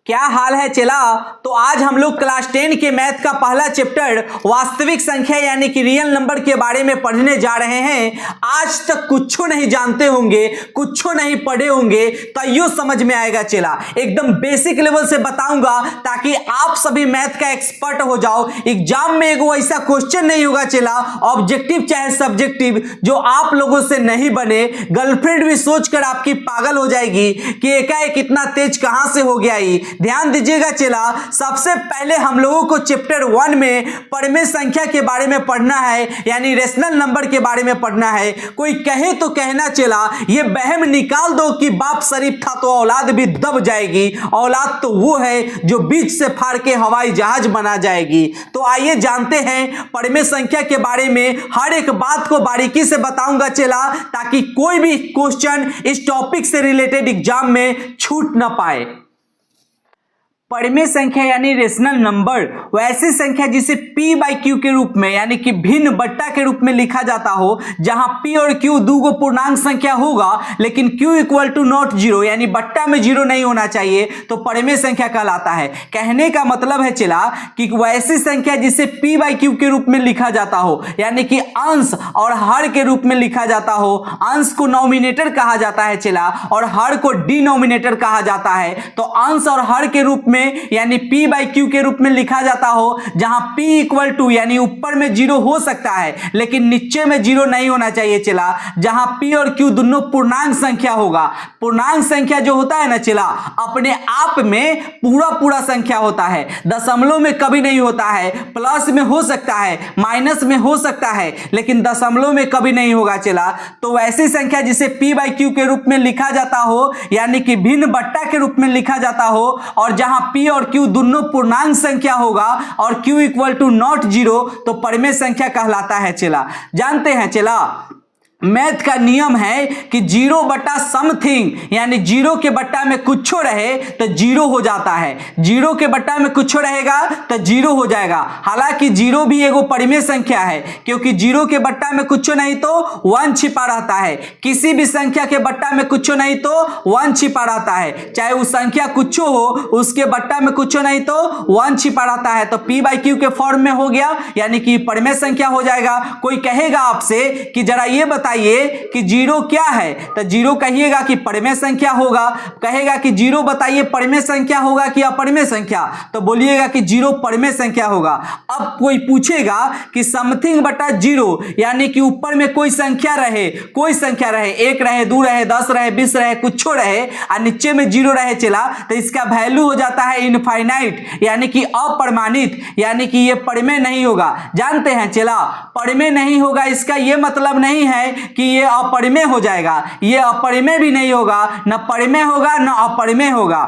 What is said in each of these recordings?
क्या हाल है चला। तो आज हम लोग क्लास 10 के मैथ का पहला चैप्टर वास्तविक संख्या यानी कि रियल नंबर के बारे में पढ़ने जा रहे हैं। आज तक कुछ नहीं जानते होंगे, कुछ नहीं पढ़े होंगे, तो यो समझ में आएगा चला। एकदम बेसिक लेवल से बताऊंगा ताकि आप सभी मैथ का एक्सपर्ट हो जाओ। एग्जाम में एगो ऐसा क्वेश्चन नहीं होगा चला, ऑब्जेक्टिव चाहे सब्जेक्टिव, जो आप लोगों से नहीं बने। गर्लफ्रेंड भी सोचकर आपकी पागल हो जाएगी कि एकाएक इतना तेज कहां से हो गया। ही ध्यान दीजिएगा चला। सबसे पहले हम लोगों को चैप्टर 1 में परिमेय संख्या के बारे में पढ़ना है, यानी रेशनल नंबर के बारे में पढ़ना है। कोई कहे तो कहना चला, ये बहम निकाल दो कि बाप शरीफ था तो औलाद भी दब जाएगी। औलाद तो वो है जो बीच से फाड़ के हवाई जहाज बना जाएगी। तो आइए जानते हैं परिमेय संख्या के बारे में। हर एक बात को बारीकी से बताऊंगा चला, ताकि कोई भी क्वेश्चन इस टॉपिक से रिलेटेड एग्जाम में छूट ना पाए। परिमेय संख्या यानी रेशनल नंबर वैसी संख्या जिसे p बाई क्यू के रूप में यानी कि भिन्न बट्टा के रूप में लिखा जाता हो, जहां p और q दो गो पूर्णांक संख्या होगा, लेकिन q equal to not zero यानी बट्टा में जीरो नहीं होना चाहिए, तो परिमेय संख्या कहलाता है। कहने का मतलब है चला कि वैसी संख्या जिसे p बाई क्यू के रूप में लिखा जाता हो, यानी कि अंश और हर के रूप में लिखा जाता हो। अंश को नॉमिनेटर कहा जाता है चला, और हर को डिनोमिनेटर कहा जाता है। तो अंश और हर के रूप में यानी p बाई क्यू के रूप में लिखा जाता हो, जहां p इक्वल टू यानी ऊपर में जीरो हो सकता है लेकिन नीचे में जीरो नहीं होना चाहिए चला। जहां p और q दोनों पूर्णांक संख्या होगा। पूर्णांक संख्या जो होता है ना चला, अपने आप में पूरा संख्या होता है, दशमलव में कभी नहीं होता है। प्लस में हो सकता है, माइनस में हो सकता है, लेकिन दशमलव में कभी नहीं होगा चला। तो वैसी संख्या जिसे p बाई क्यू के रूप में लिखा जाता हो, यानी कि भिन्न बट्टा के रूप में लिखा जाता हो, और जहां p और q दोनों पूर्णांक संख्या होगा और q equal to not zero, तो परिमेय संख्या कहलाता है चला। जानते हैं चला, मैथ का नियम है कि जीरो बटा समथिंग यानी जीरो के बट्टा में कुछ रहे तो जीरो हो जाता है। जीरो के बट्टा में कुछ रहेगा तो जीरो हो जाएगा। हालांकि जीरो भी एगो परिमेय संख्या है, क्योंकि जीरो के बट्टा में कुछ नहीं तो 1 छिपा रहता है। किसी भी संख्या के बट्टा में कुछ नहीं तो 1 छिपा रहता है, चाहे उस संख्या कुछ हो, उसके बट्टा में कुछ नहीं तो 1 छिपा रहता है। तो p बाई क्यू के फॉर्म में हो गया, यानी कि परिमेय संख्या हो जाएगा। कोई कहेगा आपसे कि जरा ये कि जीरो क्या है, तो जीरो कहिएगा कि परिमेय संख्या होगा। कहेगा कि जीरो बताइए परिमेय संख्या होगा कि अपरिमेय संख्या, तो बोलिएगा कि जीरो परिमेय संख्या होगा। अब कोई पूछेगा कि समथिंग बटा जीरो यानी कि ऊपर में कोई संख्या रहे, कोई संख्या रहे, 1 रहे, 2 रहे, 10 रहे, 20 रहे, कुछ रहे, और नीचे में जीरो रहे चला, तो इसका वैल्यू हो जाता है इनफाइनाइट यानी कि अपरिमाणित, यानी कि ये परिमेय नहीं होगा। जानते हैं चला, परिमेय नहीं होगा इसका ये मतलब नहीं है कि ये अपरिमेय हो जाएगा। ये अपरिमेय भी नहीं होगा, न परिमेय होगा न अपरिमेय होगा।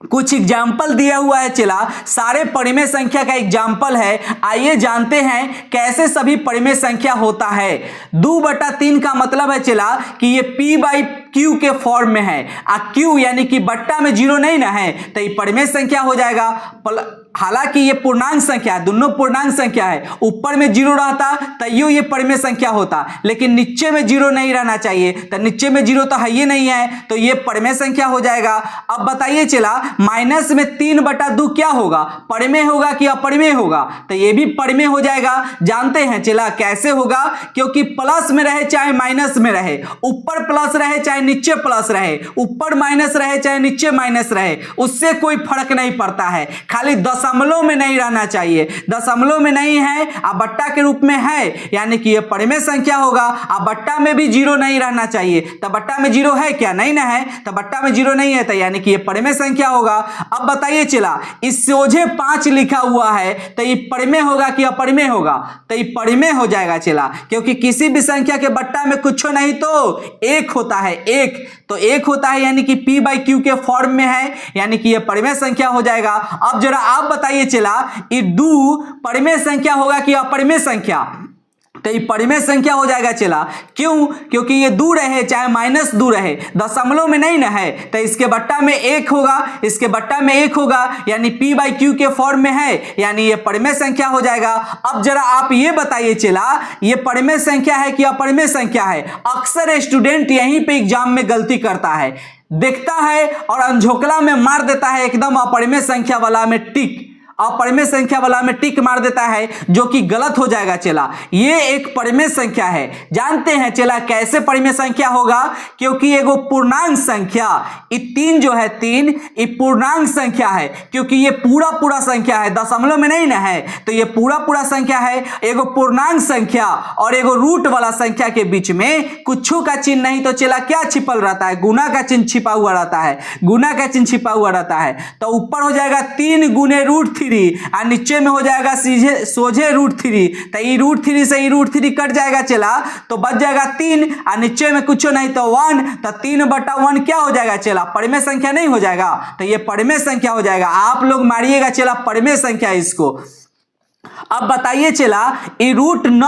कुछ एग्जाम्पल दिया हुआ है चला, सारे परिमेय संख्या का एग्जाम्पल है। आइए जानते हैं कैसे सभी परिमेय संख्या होता है। 2/3 का मतलब है चला कि ये p बाई क्यू के फॉर्म में है। q यानी कि बट्टा में जीरो नहीं ना है, तो ये परिमेय संख्या हो जाएगा। हालांकि ये पूर्णांक संख्या है, दोनों पूर्णांक संख्या है, ऊपर में जीरो रहता तैयो ये परिमेय संख्या होता, लेकिन नीचे में जीरो नहीं रहना चाहिए, तो नीचे में जीरो तो है ही नहीं है, तो ये परिमेय संख्या हो जाएगा। अब बताइए चला, माइनस में 3/2 क्या होगा, परिमेय होगा कि अपरिमेय होगा, तो ये भी परिमेय हो जाएगा। जानते हैं चला कैसे होगा, क्योंकि प्लस में रहे चाहे माइनस में रहे, ऊपर प्लस रहे चाहे नीचे प्लस रहे, ऊपर माइनस रहे चाहे नीचे माइनस रहे, उससे कोई फर्क नहीं पड़ता है। खाली दशमलव में नहीं रहना चाहिए। दशमलव में नहीं है, अब बट्टा के रूप में है, यानी कि ये परिमेय संख्या होगा। अब बट्टा में भी जीरो नहीं रहना चाहिए, तो बट्टा में जीरो है क्या, नहीं ना है, तो बट्टा में जीरो नहीं है, तो यानी कि ये परिमेय संख्या होगा। अब बताइए चला, इस सोझे 5 लिखा हुआ है, तो ये परिमेय होगा कि अपरिमेय होगा, तो ये परिमेय हो जाएगा चला, क्योंकि किसी भी संख्या के बट्टा में कुछ नहीं तो 1 होता है, 1 तो 1 होता है, यानी कि p बाई क्यू के फॉर्म में है, यानी कि ये परिमेय संख्या हो जाएगा। अब जरा आप बताइए चला, ये 2 परिमेय संख्या होगा कि अपरिमेय संख्या, तो ये परिमेय संख्या हो जाएगा चला। क्यों, क्योंकि ये 2 रहे चाहे -2 रहे, दशमलव में नहीं ना है, तो इसके बट्टा में 1 होगा, इसके बट्टा में 1 होगा, यानी p बाई क्यू के फॉर्म में है, यानी ये परिमेय संख्या हो जाएगा। अब जरा आप ये बताइए चला, ये परिमेय संख्या है कि अपरिमेय संख्या है। अक्सर स्टूडेंट यहीं पे एग्जाम में गलती करता है। देखता है और अनझोकला में मार देता है एकदम अपरिमेय संख्या वाला में टिक, अपरिमेय संख्या वाला में टिक मार देता है, जो कि गलत हो जाएगा चला। ये एक परिमेय संख्या है। जानते हैं चला कैसे परिमेय संख्या होगा, क्योंकि एगो पूर्णांक संख्या, ये 3 जो है 3 ये पूर्णांक संख्या है, क्योंकि ये पूरा पूरा संख्या है, दशमलव में नहीं ना है, तो ये पूरा पूरा संख्या है। एगो पूर्णांक संख्या और एगो रूट वाला संख्या के बीच में कुछ का चिन्ह नहीं तो चला क्या छिपल रहता है, गुना का चिन्ह छिपा हुआ रहता है, गुना का चिन्ह छिपा हुआ रहता है। तो ऊपर हो जाएगा 3 गुने रूट 3 और नीचे में हो जाएगा सीधे सोझे √3। तो ये √3 से ये √3 कट जाएगा चला, तो बच जाएगा 3 और नीचे में कुछ नहीं तो 1, तो 3/1 क्या हो जाएगा चला, परिमेय संख्या नहीं हो जाएगा, तो ये परिमेय संख्या हो जाएगा। आप लोग मारिएगा चला परिमेय संख्या इसको। अब बताइए चला ये √9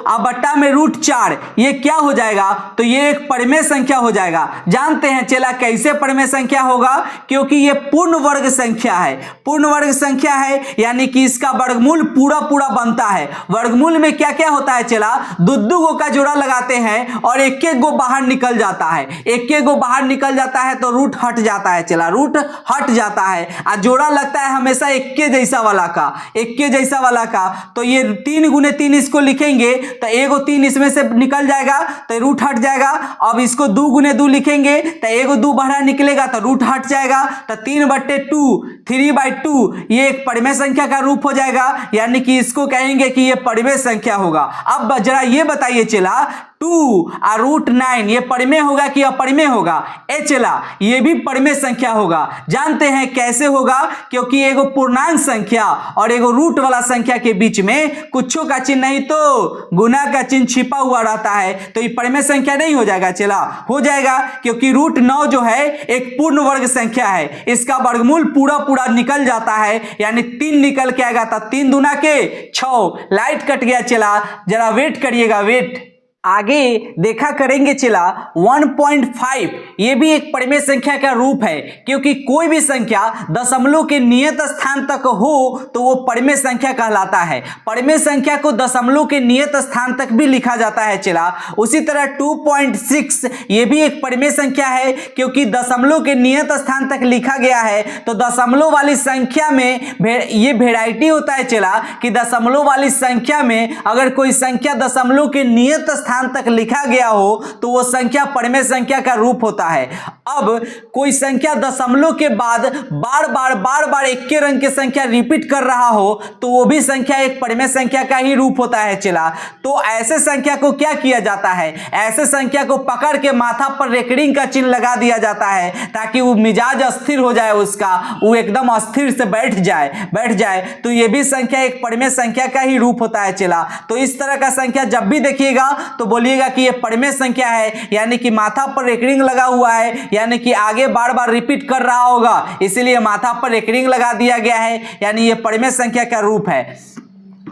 और बट्टा में √4 ये क्या हो जाएगा, तो ये एक परिमेय संख्या हो जाएगा। जानते हैं चला कैसे परिमेय संख्या होगा, क्योंकि ये पूर्ण वर्ग संख्या है, पूर्ण वर्ग संख्या है, यानी कि इसका वर्गमूल पूरा पूरा बनता है। वर्गमूल में क्या क्या होता है चला, दो गो का जोड़ा लगाते हैं और एक एक गो बाहर निकल जाता है, एक एक गो बाहर निकल जाता है तो रूट हट जाता है चला, रूट हट जाता है। और जोड़ा लगता है हमेशा एक के जैसा वाला का, एक के जैसा वाला का, तो ये 3 गुने 3 इसको लिखेंगे तो एगो 3 इसमें से निकल जाएगा तो रूट हट जाएगा। अब इसको 2 गुने 2 लिखेंगे तो एगो 2 बाहर निकलेगा तो रूट हट जाएगा, तो 3/2 3/2 ये एक परिमेय संख्या का रूप हो जाएगा, यानी कि इसको कहेंगे कि ये परिमेय संख्या होगा। अब जरा ये बताइए चला 2 और √9 ये परिमेय होगा कि अपरिमेय होगा, ए चला ये भी परिमेय संख्या होगा। जानते हैं कैसे होगा, क्योंकि एगो पूर्णांक संख्या और एगो रूट वाला संख्या के बीच में कुछों का चिन्ह नहीं तो गुना का चिन्ह छिपा हुआ रहता है, तो ये परिमेय संख्या नहीं हो जाएगा चला, हो जाएगा क्योंकि √9 जो है एक पूर्ण वर्ग संख्या है, इसका वर्गमूल पूरा पूरा निकल जाता है, यानी 3 निकल के आएगा, तो 3 दूना के 6। लाइट कट गया चला, जरा वेट करिएगा, वेट। आगे देखा करेंगे चला 1.5 ये भी एक परिमेय संख्या का रूप है, क्योंकि कोई भी संख्या दशमलव के नियत स्थान तक हो तो वो परिमेय संख्या कहलाता है। परिमेय संख्या को दशमलव के नियत स्थान तक भी लिखा जाता है चला। उसी तरह 2.6 ये भी एक परिमेय संख्या है, क्योंकि दशमलव के नियत स्थान तक लिखा गया है। तो दशमलव वाली संख्या में ये वेराइटी होता है चला कि दशमलव वाली संख्या में अगर कोई संख्या दशमलव के नियत स्थान तक लिखा गया हो तो वो संख्या परिमेय संख्या का रूप होता है। अब कोई संख्या दशमलव के बाद बार बार एक के रंग की संख्या रिपीट कर रहा हो तो वो भी संख्या एक परिमेय संख्या का ही रूप होता है चला। तो ऐसे संख्या को क्या किया जाता है, ऐसे संख्या को पकड़ के माथा पर रेकरिंग का चिन्ह लगा दिया जाता है, ताकि वो मिजाज अस्थिर हो जाए, उसका वो एकदम अस्थिर से बैठ जाए। तो ये भी संख्या एक परिमेय संख्या का ही रूप होता है चला। तो इस तरह का संख्या जब भी देखिएगा तो बोलिएगा कि ये परिमेय संख्या है, यानी कि माथा पर रेकरिंग लगा हुआ है, यानी कि आगे बार बार रिपीट कर रहा होगा, इसीलिए माथा पर रेकरिंग लगा दिया गया है, यानी ये परिमेय संख्या का रूप है।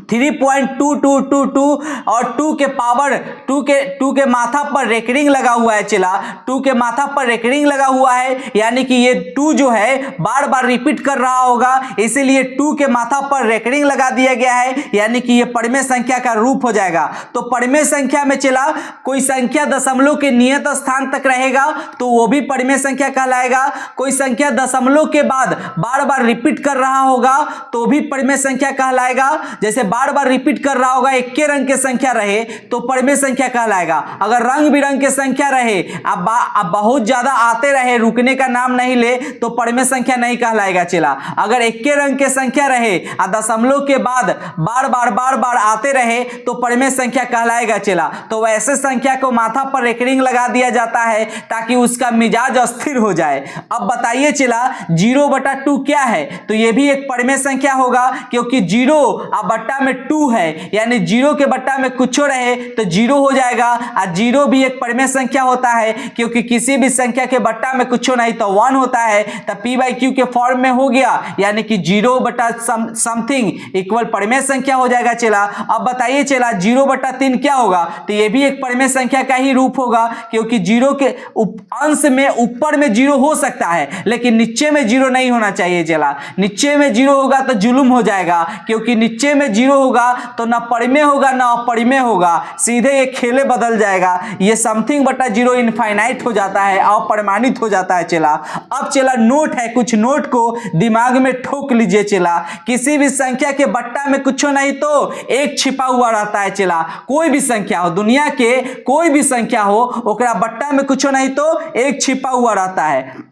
3.2222 और 2 के पावर 2 के माथा पर रेकरिंग लगा हुआ है चला, 2 के माथा पर रेकरिंग लगा हुआ है, यानी कि ये 2 जो है बार बार रिपीट कर रहा होगा, इसीलिए 2 के माथा पर रेकरिंग लगा दिया गया है, यानी कि ये परिमेय संख्या का रूप हो जाएगा। तो परिमेय संख्या में चला कोई संख्या दशमलव के नियत स्थान तक रहेगा तो वो भी परिमेय संख्या कहलाएगा। कोई संख्या दशमलव के बाद बार बार रिपीट कर रहा होगा तो भी परिमेय संख्या कहलाएगा। जैसे बार बार रिपीट कर रहा होगा, एक के रंग की संख्या रहे तो परिमेय संख्या कहलाएगा। अगर रंग बिरंग की संख्या रहे, अब बहुत ज्यादा आते रहे, रुकने का नाम नहीं ले, तो परिमेय संख्या नहीं कहलाएगा चला। अगर एक के रंग की संख्या रहे और दशमलव के बाद बार बार आते रहे तो परिमेय संख्या कहलाएगा चला। तो वैसे संख्या को माथा पर रेकरिंग लगा दिया जाता है ताकि उसका मिजाज अस्थिर हो जाए। अब बताइए चला 0/2 क्या है, तो यह भी एक परिमेय संख्या होगा, क्योंकि 0 और बट्टा में 2 है, यानी 0 के बट्टा में कुछ रहे तो 0 हो जाएगा। और 0 भी एक परिमेय संख्या होता है, क्योंकि किसी भी संख्या के बट्टा में कुछ नहीं तो 1 होता है, तो p/q के फॉर्म में हो गया, यानी कि 0/समथिंग इक्वल परिमेय संख्या हो जाएगा चला। अब बताइए चला 0/3 क्या होगा, तो ये भी एक परिमेय संख्या का ही रूप होगा, क्योंकि 0 के अंश में ऊपर में 0 हो सकता है लेकिन नीचे में 0 नहीं होना चाहिए चला। नीचे में 0 होगा तो जुल्म हो जाएगा, क्योंकि नीचे में 0 होगा तो ना परिमेय होगा ना अपरिमेय होगा, सीधे ये खेले बदल जाएगा। ये समथिंग बटा जीरो इनफाइनाइट हो जाता है, अपरिमाणित हो जाता है चला। अब चला नोट है, कुछ नोट को दिमाग में ठोक लीजिए चला। किसी भी संख्या के बट्टा में कुछ नहीं तो एक छिपा हुआ रहता है चला। कोई भी संख्या हो, दुनिया के कोई भी संख्या हो, ओकरा बट्टा में कुछ नहीं तो एक छिपा हुआ रहता है।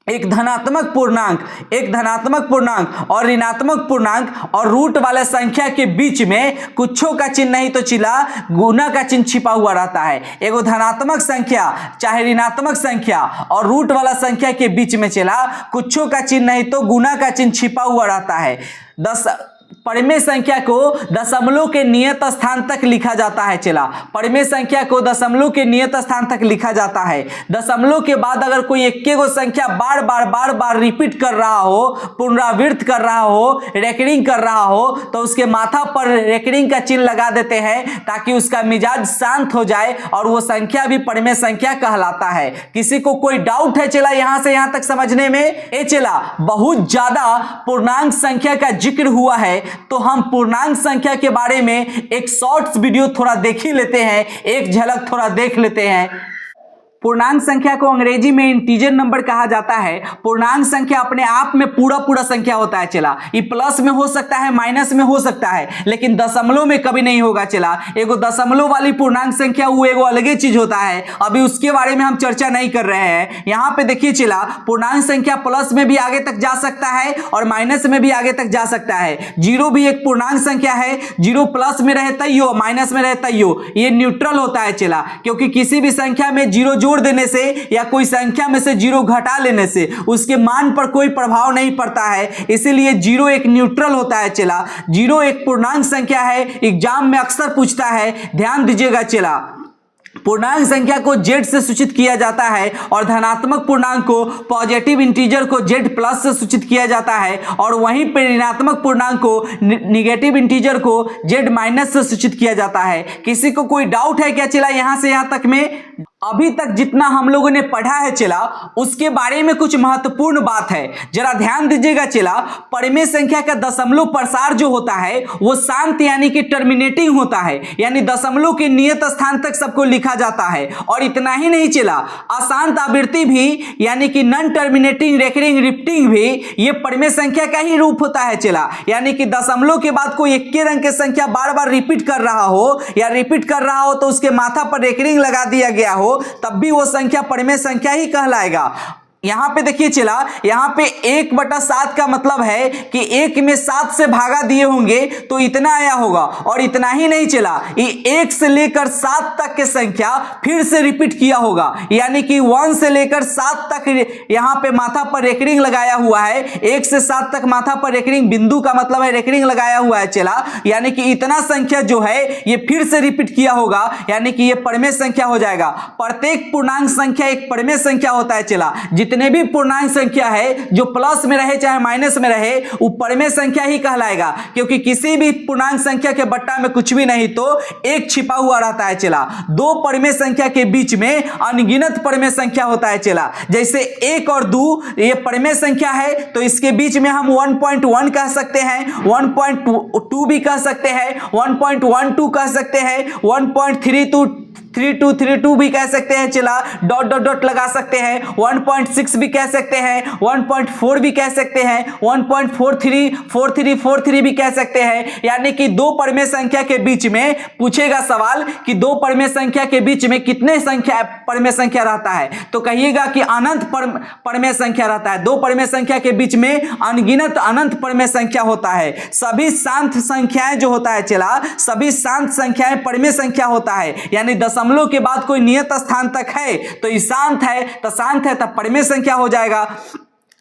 एक धनात्मक पूर्णांक और ऋणात्मक पूर्णांक और रूट वाले संख्या के बीच में कुछों का चिन्ह नहीं तो चिला गुना का चिन्ह छिपा हुआ रहता है। एगो धनात्मक संख्या चाहे ऋणात्मक संख्या और रूट वाला संख्या के बीच में चला कुछों का चिन्ह नहीं तो गुना का चिन्ह छिपा हुआ रहता है। परिमेय संख्या को दशमलव के नियत स्थान तक लिखा जाता है चला। परिमेय संख्या को दशमलव के नियत स्थान तक लिखा जाता है। दशमलव के बाद अगर कोई एक गो संख्या बार बार रिपीट कर रहा हो, पुनरावृत्त कर रहा हो, रेकरिंग कर रहा हो तो उसके माथा पर रेकरिंग का चिन्ह लगा देते हैं ताकि उसका मिजाज शांत हो जाए और वो संख्या भी परिमेय संख्या कहलाता है। किसी को कोई डाउट है चला यहां से यहां तक समझने में? ए चला बहुत ज्यादा पूर्णांक संख्या का जिक्र हुआ है तो हम पूर्णांक संख्या के बारे में एक शॉर्ट्स वीडियो थोड़ा देख ही लेते हैं, एक झलक थोड़ा देख लेते हैं। पूर्णांक संख्या को अंग्रेजी में इंटीजर नंबर कहा जाता है। पूर्णांक संख्या अपने आप में पूरा संख्या होता है चला। ये प्लस में हो सकता है, माइनस में हो सकता है, लेकिन दशमलव में कभी नहीं होगा चला। एगो दशमलव वाली पूर्णांक संख्या वो एगो अलग ही चीज होता है, अभी उसके बारे में हम चर्चा नहीं कर रहे हैं। यहाँ पे देखिए चला पूर्णांक संख्या प्लस में भी आगे तक जा सकता है और माइनस में भी आगे तक जा सकता है। जीरो भी एक पूर्णांक संख्या है, जीरो प्लस में रहे तैयो माइनस में रहे तैयो, ये न्यूट्रल होता है चला। क्योंकि किसी भी संख्या में जीरो जोड़ देने से या कोई संख्या में से जीरो घटा लेने से उसके मान पर कोई प्रभाव नहीं पड़ता है, इसीलिए जीरो एक न्यूट्रल होता है चला। जीरो एक पूर्णांक संख्या है, एग्जाम में अक्सर पूछता है, ध्यान दीजिएगा चला। पूर्णांक संख्या को z से सूचित किया जाता है और धनात्मक पूर्णांक को पॉजिटिव इंटीजर को z प्लस से सूचित किया जाता है और वहीं पर ऋणात्मक पूर्णांक को निगेटिव इंटीजर को z माइनस से सूचित किया जाता है। किसी को कोई डाउट है क्या चला यहां से यहां तक में? अभी तक जितना हम लोगों ने पढ़ा है चला उसके बारे में कुछ महत्वपूर्ण बात है, जरा ध्यान दीजिएगा चला। परिमेय संख्या का दशमलव प्रसार जो होता है वो शांत यानी कि टर्मिनेटिंग होता है, यानी दशमलव के नियत स्थान तक सबको लिखा जाता है। और इतना ही नहीं चला, अशांत आवृत्ति भी यानी कि नॉन टर्मिनेटिंग रेकरिंग रिपीटिंग भी ये परिमेय संख्या का ही रूप होता है चला। यानी कि दशमलव के बाद कोई एक अंक की संख्या बार बार रिपीट कर रहा हो या रिपीट कर रहा हो तो उसके माथा पर रेकरिंग लगा दिया गया हो तब भी वो संख्या परिमेय संख्या ही कहलाएगा। यहां पे देखिए चला, यहां पे 1/7 का मतलब है कि 1 में 7 से भागा दिए होंगे तो इतना आया होगा। और इतना ही नहीं चला, ये 1 से लेकर 7 तक के संख्या फिर से रिपीट किया होगा, यानी कि 1 से लेकर 7 तक यहां पे माथा पर रेकरिंग लगाया हुआ है। 1 से 7 तक माथा पर रेकरिंग, बिंदु का मतलब है रेकरिंग लगाया हुआ है चला, यानी कि इतना संख्या जो है ये फिर से रिपीट किया होगा, यानी कि ये परिमेय संख्या हो जाएगा। प्रत्येक पूर्णांक संख्या एक परिमेय संख्या होता है चला। जितने भी पूर्णांक संख्या है जो प्लस में रहे चाहे माइनस में रहे वो परिमेय संख्या ही कहलाएगा, क्योंकि किसी भी पूर्णांक संख्या के बट्टा में कुछ भी नहीं तो एक छिपा हुआ रहता है चला। दो परिमेय संख्या के बीच में अनगिनत परिमेय संख्या होता है चला। जैसे 1 और 2 ये परिमेय संख्या है तो इसके बीच में हम 1.1 कह सकते हैं, 1.2 भी कह सकते हैं, 1.12 कह सकते हैं, 1.32 भी कह सकते हैं चला, डॉट डॉट डॉट लगा सकते हैं, 1.6 भी कह सकते हैं, 1.4 भी कह सकते हैं, 1.43 भी कह सकते हैं। यानी कि दो परिमेय संख्या के बीच में पूछेगा सवाल कि दो परिमेय संख्या के बीच में कितने संख्या परिमेय संख्या रहता है तो कहिएगा कि अनंत परिमेय संख्या रहता है। दो परिमेय संख्या के बीच में अनगिनत अनंत परिमेय संख्या होता है। सभी शांत संख्याएं जो होता है चला, सभी शांत संख्याएं परिमेय संख्या होता है। यानी दशमलव के बाद कोई नियत स्थान तक है तो ये शांत है, तो शांत है तब परिमेय संख्या हो जाएगा।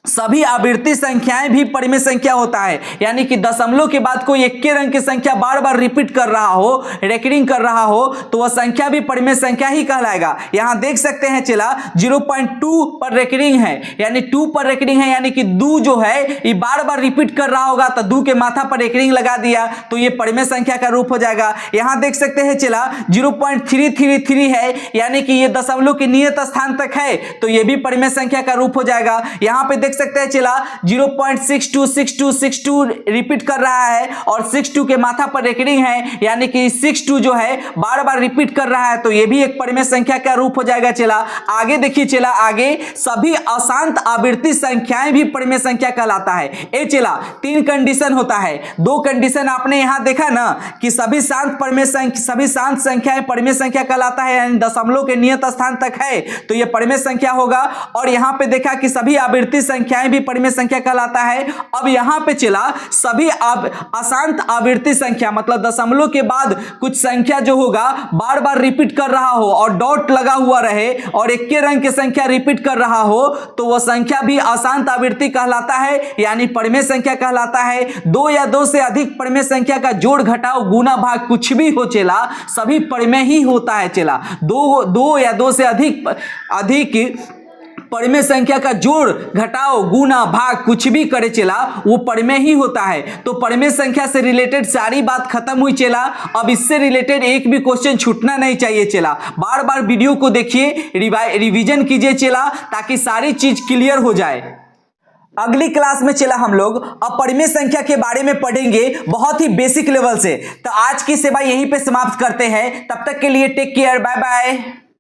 सभी आवृत्ति संख्याएं भी परिमेय संख्या होता है, यानी कि दशमलव के बाद कोई एक अंक की संख्या बार बार रिपीट कर रहा हो, रेकरिंग कर रहा हो तो वह संख्या भी परिमेय संख्या ही कहलाएगा। यहां देख सकते हैं चला 0.2 पर रेकरिंग है, यानी 2 पर रेकरिंग है, यानी कि 2 जो है ये बार बार रिपीट कर रहा होगा तो 2 के माथा पर रेकरिंग लगा दिया तो ये परिमेय संख्या का रूप हो जाएगा। यहां देख सकते हैं चला 0.333 है, यानी कि ये दशमलव के नियत स्थान तक है तो ये भी परिमेय संख्या का रूप हो जाएगा। यहां पे देख सकते हैं चला 0.626262 रिपीट कर रहा है और 62 के माथा पर रेकरिंग है, यानी कि 62 जो है बार बार रिपीट कर रहा है, तो ये भी एक परिमेय संख्या का रूप हो जाएगा चला। आगे देखिए चला, आगे सभी अशांत आवृत्ति संख्याएं भी परिमेय संख्या कहलाता है। ए चला 3 कंडीशन होता है, 2 कंडीशन आपने यहां देखा ना कि सभी शांत संख्याएं परिमेय संख्या कहलाता है, यानी दशमलव के नियत स्थान तक है तो यह परिमेय संख्या होगा। और यहां पे देखा कि सभी आवृत्ति संख्याएं भी परिमेय संख्या कहलाता है। अब यहां पे चला सभी अशांत आवृत्ति संख्या, मतलब दशमलव के बाद कुछ संख्या जो होगा बार बार रिपीट कर रहा हो और डॉट लगा हुआ रहे और एक के रंग की संख्या रिपीट कर रहा हो तो वह संख्या भी अशांत आवृत्ति कहलाता है, यानी परिमेय संख्या कहलाता है। 2 या 2 से अधिक परिमेय संख्या का जोड़ घटाव गुना भाग कुछ भी हो चला, सभी परिमेय ही होता है चला। 2 या 2 से अधिक परिमेय संख्या का जोड़ घटाव गुना भाग कुछ भी करे चला वो परिमेय ही होता है। तो परिमेय संख्या से रिलेटेड सारी बात खत्म हुई चला। अब इससे रिलेटेड एक भी क्वेश्चन छूटना नहीं चाहिए चला। बार बार वीडियो को देखिए, रिवीजन कीजिए चला, ताकि सारी चीज क्लियर हो जाए। अगली क्लास में चला हम लोग अपरिमेय संख्या के बारे में पढ़ेंगे, बहुत ही बेसिक लेवल से। तो आज की सेवा यहीं पे समाप्त करते हैं, तब तक के लिए टेक केयर, बाय बाय।